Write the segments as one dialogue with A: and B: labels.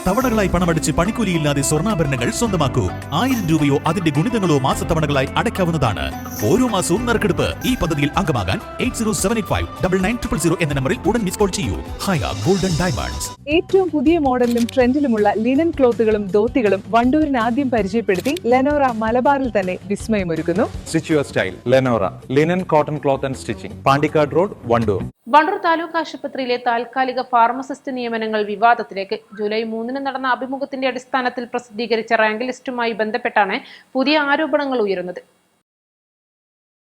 A: തവണകളായി പണമടിച്ച് പണിക്കൂലിയില്ലാതെ സ്വർണ്ണാഭരണങ്ങൾ സ്വന്തമാക്കൂ. 1000 രൂപയോ അതിന്റെ ഗുണിതങ്ങളോ മാസത്തവണകളായി അടയ്ക്കാവുന്നതാണ്. ഓരോ മാസവും നറുക്കെടുപ്പ്. ഈ പദ്ധതിയിൽ അംഗമാകാൻ 8078599000 എന്ന നമ്പറിൽ ഉടൻ മിസ് കോൾ ചെയ്യൂ. ഹയ ഗോൾഡൻ ഡയമണ്ട്സ്.
B: ഏറ്റവും പുതിയ മോഡലിലും ട്രെൻഡിലുമുള്ള ലിനൻ ക്ലോത്തുകളും ധോത്തികളും വണ്ടൂരിന് ആദ്യം പരിചയപ്പെടുത്തി ലെനോറ മലബാറിൽ തന്നെ വിസ്മയമൊരുക്കുന്നു.
C: Stitch your style Lenora linen cotton cloth and stitching, Pandikkad road, Wandoor.
D: Wandoor taluk ആശുപത്രിയിലെ താൽക്കാലിക ഫാർമസിസ്റ്റ് നിയമനങ്ങൾ വിവാദത്തിലേക്ക്. ജൂലൈ 3 നടന്ന അഭിമുഖത്തിന്റെ അടിസ്ഥാനത്തിൽ പ്രസിദ്ധീകരിച്ച റാങ്ക് ലിസ്റ്റുമായി ബന്ധപ്പെട്ടാണ് പുതിയ ആരോപണങ്ങൾ ഉയരുന്നത്.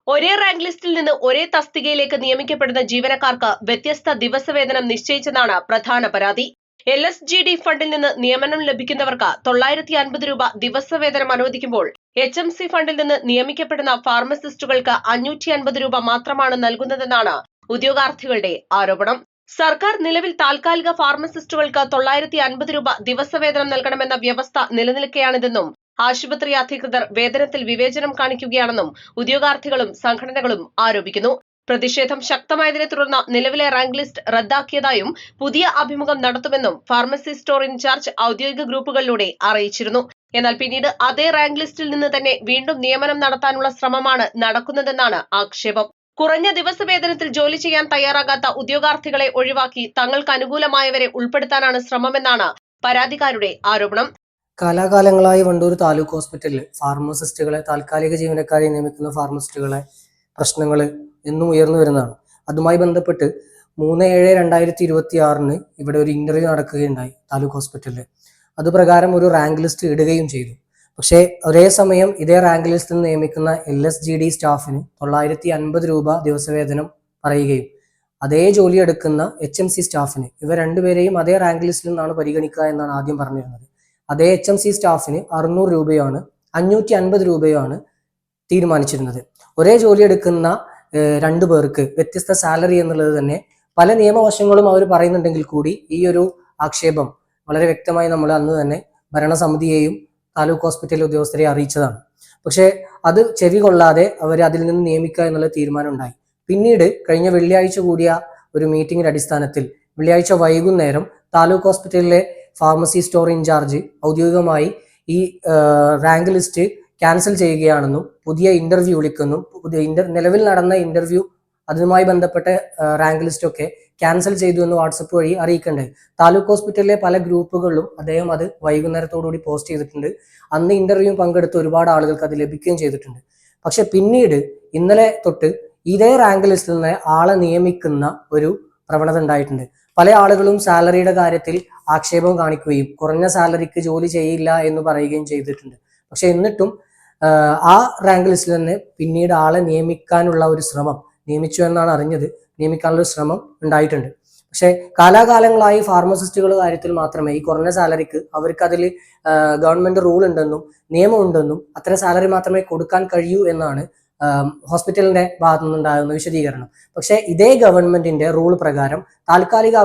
E: ഒരേ റാങ്ക് ലിസ്റ്റിൽ നിന്ന് ഒരേ തസ്തികയിലേക്ക് നിയമിക്കപ്പെടുന്ന ജീവനക്കാർക്ക് വ്യത്യസ്ത ദിവസവേതനം നിശ്ചയിച്ചതാണ് പ്രധാന പരാതി. LSGD ഫണ്ടിൽ നിന്ന് നിയമനം ലഭിക്കുന്നവർക്ക് 950 രൂപ ദിവസവേതനം അനുവദിക്കുമ്പോൾ HMC ഫണ്ടിൽ നിന്ന് നിയമിക്കപ്പെടുന്ന ഫാർമസിസ്റ്റുകൾക്ക് 550 രൂപ മാത്രമാണ് നൽകുന്നതെന്നാണ് ഉദ്യോഗാർത്ഥികളുടെ ആരോപണം. സർക്കാർ നിലവിൽ താൽക്കാലിക ഫാർമസിസ്റ്റുകൾക്ക് 950 രൂപ ദിവസവേതനം നൽകണമെന്ന വ്യവസ്ഥ നിലനിൽക്കെയാണിതെന്നും ആശുപത്രി അധികൃതർ വേതനത്തിൽ വിവേചനം കാണിക്കുകയാണെന്നും ഉദ്യോഗാർത്ഥികളും സംഘടനകളും ആരോപിക്കുന്നു. പ്രതിഷേധം ശക്തമായതിനെ തുടർന്ന് നിലവിലെ റാങ്ക് ലിസ്റ്റ് റദ്ദാക്കിയതായും പുതിയ അഭിമുഖം നടത്തുമെന്നും ഫാർമസി സ്റ്റോർ ഇൻചാർജ് ഔദ്യോഗിക ഗ്രൂപ്പുകളിലൂടെ അറിയിച്ചിരുന്നു. എന്നാൽ പിന്നീട് അതേ റാങ്ക് ലിസ്റ്റിൽ നിന്ന് തന്നെ വീണ്ടും നിയമനം നടത്താനുള്ള ശ്രമമാണ് നടക്കുന്നതെന്നാണ് ആക്ഷേപം. കുറഞ്ഞ ദിവസവേതനത്തിൽ ജോലി ചെയ്യാൻ തയ്യാറാകാത്ത ഉദ്യോഗാർത്ഥികളെ ഒഴിവാക്കി തങ്ങൾക്ക് അനുകൂലമായവരെ ഉൾപ്പെടുത്താനാണ് ശ്രമമെന്നാണ് പരാതിക്കാരുടെ ആരോപണം.
F: കാലാകാലങ്ങളായി വണ്ടൂർ താലൂക്ക് ഹോസ്പിറ്റലിൽ ഫാർമസിസ്റ്റുകളെ, താൽക്കാലിക ജീവനക്കാരെ നിയമിക്കുന്ന ഫാർമസിസ്റ്റുകളെ പ്രശ്നങ്ങൾ എന്നും ഉയർന്നു വരുന്നതാണ്. അതുമായി ബന്ധപ്പെട്ട് 3/7/2026 ഇവിടെ ഒരു ഇന്റർവ്യൂ നടക്കുകയുണ്ടായി താലൂക്ക് ഹോസ്പിറ്റലിൽ. അതുപ്രകാരം ഒരു റാങ്ക് ലിസ്റ്റ് ഇടുകയും ചെയ്തു. പക്ഷേ ഒരേ സമയം ഇതേ റാങ്ക് ലിസ്റ്റിൽ നിയമിക്കുന്ന LSGD സ്റ്റാഫിന് 950 രൂപ ദിവസവേതനം പറയുകയും അതേ ജോലി എടുക്കുന്ന HMC സ്റ്റാഫിന്, ഇവ രണ്ടുപേരെയും അതേ റാങ്ക് ലിസ്റ്റിൽ നിന്നാണ് പരിഗണിക്കുക എന്നാണ് ആദ്യം പറഞ്ഞിരുന്നത്. അതേ HMC സ്റ്റാഫിന് 600 രൂപയാണ് 550 രൂപയാണ് തീരുമാനിച്ചിരുന്നത്. ഒരേ ജോലി എടുക്കുന്ന രണ്ടു പേർക്ക് വ്യത്യസ്ത സാലറി എന്നുള്ളത് തന്നെ പല നിയമവശങ്ങളും അവർ പറയുന്നുണ്ടെങ്കിൽ കൂടി ഈ ഒരു ആക്ഷേപം വളരെ വ്യക്തമായി നമ്മൾ അന്ന് തന്നെ ഭരണസമിതിയെയും താലൂക്ക് ഹോസ്പിറ്റൽ ഉദ്യോഗസ്ഥരെ അറിയിച്ചതാണ്. പക്ഷേ അത് ചെവി കൊള്ളാതെ അവർ അതിൽ നിന്ന് നിയമിക്കുക എന്നുള്ള തീരുമാനം ഉണ്ടായി. പിന്നീട് കഴിഞ്ഞ വെള്ളിയാഴ്ച കൂടിയ ഒരു മീറ്റിംഗിന്റെ അടിസ്ഥാനത്തിൽ വെള്ളിയാഴ്ച വൈകുന്നേരം താലൂക്ക് ഹോസ്പിറ്റലിലെ ഫാർമസി സ്റ്റോർ ഇൻചാർജ് ഔദ്യോഗികമായി ഈ റാങ്ക് ലിസ്റ്റ് ക്യാൻസൽ ചെയ്യുകയാണെന്നും പുതിയ ഇന്റർവ്യൂ വിളിക്കുന്നു, നിലവിൽ നടന്ന ഇന്റർവ്യൂ അതുമായി ബന്ധപ്പെട്ട റാങ്ക് ലിസ്റ്റൊക്കെ ക്യാൻസൽ ചെയ്തു എന്ന് വാട്സപ്പ് വഴി അറിയിക്കേണ്ടത്. താലൂക്ക് ഹോസ്പിറ്റലിലെ പല ഗ്രൂപ്പുകളിലും അദ്ദേഹം അത് വൈകുന്നേരത്തോടുകൂടി പോസ്റ്റ് ചെയ്തിട്ടുണ്ട്. അന്ന് ഇന്റർവ്യൂ പങ്കെടുത്ത ഒരുപാട് ആളുകൾക്ക് അത് ലഭിക്കുകയും ചെയ്തിട്ടുണ്ട്. പക്ഷെ പിന്നീട് ഇന്നലെ തൊട്ട് ഇതേ റാങ്ക് ലിസ്റ്റിൽ നിന്ന് ആളെ നിയമിക്കുന്ന ഒരു പ്രവണത ഉണ്ടായിട്ടുണ്ട്. പല ആളുകളും സാലറിയുടെ കാര്യത്തിൽ ആക്ഷേപം കാണിക്കുകയും കുറഞ്ഞ സാലറിക്ക് ജോലി ചെയ്യില്ല എന്ന് പറയുകയും ചെയ്തിട്ടുണ്ട്. പക്ഷെ എന്നിട്ടും ആ റാങ്ക് ലിസ്റ്റിൽ തന്നെ പിന്നീട് ആളെ നിയമിക്കാനുള്ള ഒരു ശ്രമം, നിയമിച്ചു എന്നാണ് അറിഞ്ഞത്, നിയമിക്കാനുള്ള ശ്രമം ഉണ്ടായിട്ടുണ്ട്. പക്ഷെ കാലാകാലങ്ങളായി ഫാർമസിസ്റ്റുകളുടെ കാര്യത്തിൽ മാത്രമേ ഈ കുറഞ്ഞ സാലറിക്ക് അവർക്ക് അതിൽ ഗവൺമെന്റ് റൂൾ ഉണ്ടെന്നും നിയമമുണ്ടെന്നും അത്തരം സാലറി മാത്രമേ കൊടുക്കാൻ കഴിയൂ എന്നാണ് ഹോസ്പിറ്റലിന്റെ ഭാഗത്തു നിന്നുണ്ടാകുന്ന വിശദീകരണം. പക്ഷെ ഇതേ ഗവൺമെന്റിന്റെ റൂൾ പ്രകാരം താൽക്കാലിക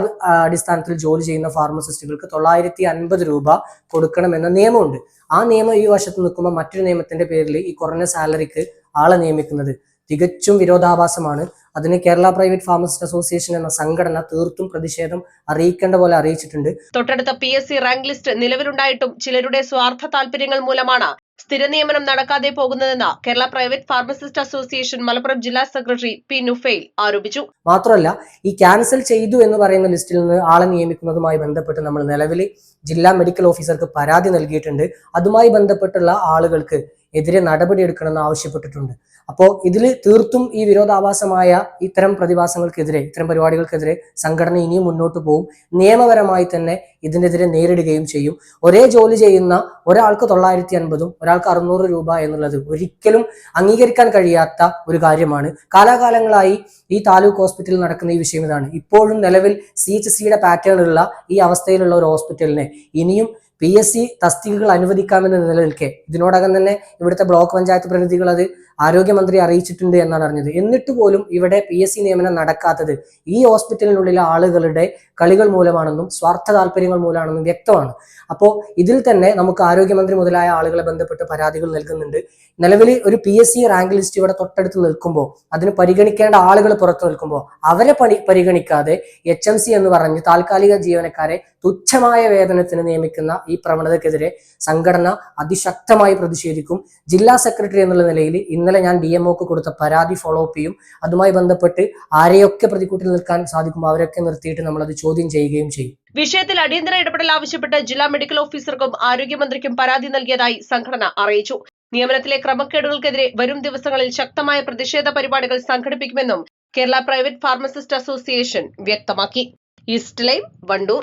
F: അടിസ്ഥാനത്തിൽ ജോലി ചെയ്യുന്ന ഫാർമസിസ്റ്റുകൾക്ക് 950 രൂപ കൊടുക്കണമെന്ന നിയമമുണ്ട്. ആ നിയമം ഈ വശത്ത് നിൽക്കുമ്പോൾ മറ്റൊരു നിയമത്തിന്റെ പേരിൽ ഈ കുറഞ്ഞ സാലറിക്ക് ആളെ നിയമിക്കുന്നത് തികച്ചും വിരോധാഭാസമാണ്. അതിന് കേരള പ്രൈവറ്റ് ഫാർമസിസ്റ്റ് അസോസിയേഷൻ എന്ന സംഘടന തീർത്തും പ്രതിഷേധം അറിയിക്കേണ്ട പോലെ അറിയിച്ചിട്ടുണ്ട്.
E: തൊട്ടടുത്ത PSC റാങ്ക് ലിസ്റ്റ് നിലവിലുണ്ടായിട്ടും ചിലരുടെ സ്വാർത്ഥ താല്പര്യങ്ങൾ മൂലമാണ് സ്ഥിര നിയമനം നടക്കാതെ പോകുന്നതെന്ന് Kerala private pharmacist association Malappuram ജില്ലാ സെക്രട്ടറി P. നുഫൈൽ ആരോപിച്ചു.
F: മാത്രമല്ല ഈ ക്യാൻസൽ ചെയ്തു എന്ന് പറയുന്ന ലിസ്റ്റിൽ നിന്ന് ആളെ നിയമിക്കുന്നതുമായി ബന്ധപ്പെട്ട് നമ്മൾ നിലവിൽ ജില്ലാ മെഡിക്കൽ ഓഫീസർക്ക് പരാതി നൽകിയിട്ടുണ്ട്. അതുമായി ബന്ധപ്പെട്ടുള്ള ആളുകൾക്ക് എതിരെ നടപടി എടുക്കണമെന്ന് ആവശ്യപ്പെട്ടിട്ടുണ്ട്. അപ്പോൾ ഇതിൽ തീർത്തും ഈ വിരോധാഭാസമായ ഇത്തരം പ്രതിഭാസങ്ങൾക്കെതിരെ, ഇത്തരം പരിപാടികൾക്കെതിരെ സംഘടന ഇനിയും മുന്നോട്ട് പോകും. നിയമപരമായി തന്നെ ഇതിനെതിരെ നേരിടുകയും ചെയ്യും. ഒരേ ജോലി ചെയ്യുന്ന ഒരാൾക്ക് 950 ഒരാൾക്ക് 600 രൂപ എന്നുള്ളത് ഒരിക്കലും അംഗീകരിക്കാൻ കഴിയാത്ത ഒരു കാര്യമാണ്. കാലാകാലങ്ങളായി ഈ താലൂക്ക് ഹോസ്പിറ്റലിൽ നടക്കുന്ന ഈ വിഷയം ഇതാണ്. ഇപ്പോഴും നിലവിൽ CHCയുടെ പാറ്റേണുള്ള ഈ അവസ്ഥയിലുള്ള ഒരു ഹോസ്പിറ്റലിനെ ഇനിയും PSC തസ്തികകൾ അനുവദിക്കാമെന്ന് നിലനിൽക്കെ ഇതിനോടകം തന്നെ ഇവിടുത്തെ ബ്ലോക്ക് പഞ്ചായത്ത് പ്രതിനിധികൾ അത് ആരോഗ്യമന്ത്രി അറിയിച്ചിട്ടുണ്ട് എന്നാണ് അറിഞ്ഞത്. എന്നിട്ട് പോലും ഇവിടെ PSC നിയമനം നടക്കാത്തത് ഈ ഹോസ്പിറ്റലിനുള്ളിലെ ആളുകളുടെ കളികൾ മൂലമാണെന്നും സ്വാർത്ഥ താല്പര്യങ്ങൾ മൂലമാണെന്നും വ്യക്തമാണ്. അപ്പോൾ ഇതിൽ തന്നെ നമുക്ക് ആരോഗ്യമന്ത്രി മുതലായ ആളുകളെ ബന്ധപ്പെട്ട് പരാതികൾ നൽകുന്നുണ്ട്. നിലവിൽ ഒരു PSC റാങ്ക് ലിസ്റ്റ് ഇവിടെ തൊട്ടടുത്ത് നിൽക്കുമ്പോൾ അതിന് പരിഗണിക്കേണ്ട ആളുകൾ പുറത്തു നിൽക്കുമ്പോൾ അവരെ പരിഗണിക്കാതെ HMC എന്ന് പറഞ്ഞ് താൽക്കാലിക ജീവനക്കാരെ തുച്ഛമായ വേതനത്തിന് നിയമിക്കുന്ന ഈ പ്രവണതയ്ക്കെതിരെ സംഘടന അതിശക്തമായി പ്രതിഷേധിക്കും. ജില്ലാ സെക്രട്ടറി എന്നുള്ള നിലയിൽ ഇന്നലെ ഞാൻ DMOക്ക് കൊടുത്ത പരാതി ഫോളോ അപ്പ് ചെയ്യും. അതുമായി ബന്ധപ്പെട്ട് ആരെയൊക്കെ പ്രതിക്കൂട്ടിൽ നിൽക്കാൻ സാധിക്കും അവരൊക്കെ നിർത്തിയിട്ട് നമ്മൾ അത് ചോദ്യം ചെയ്യുകയും ചെയ്യും.
E: വിഷയത്തിൽ അടിയന്തര ഇടപെടൽ ആവശ്യപ്പെട്ട് ജില്ലാ മെഡിക്കൽ ഓഫീസർക്കും ആരോഗ്യമന്ത്രിക്കും പരാതി നൽകിയതായി സംഘടന അറിയിച്ചു. നിയമനത്തിലെ ക്രമക്കേടുകൾക്കെതിരെ വരും ദിവസങ്ങളിൽ ശക്തമായ പ്രതിഷേധ പരിപാടികൾ സംഘടിപ്പിക്കുമെന്നും കേരള പ്രൈവറ്റ് ഫാർമസിസ്റ്റ് അസോസിയേഷൻ വ്യക്തമാക്കി. East live, Wandoor.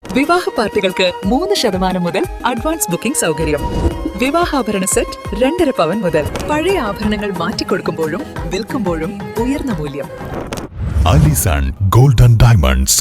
G: വിവാഹ പാർട്ടികൾക്ക് 3% മുതൽ അഡ്വാൻസ് ബുക്കിംഗ് സൗകര്യം. വിവാഹാഭരണ സെറ്റ് 2.5 പവൻ മുതൽ. പഴയ ആഭരണങ്ങൾ മാറ്റിക്കൊടുക്കുമ്പോഴും വിൽക്കുമ്പോഴും ഉയർന്ന മൂല്യം.
A: Allison gold and diamonds,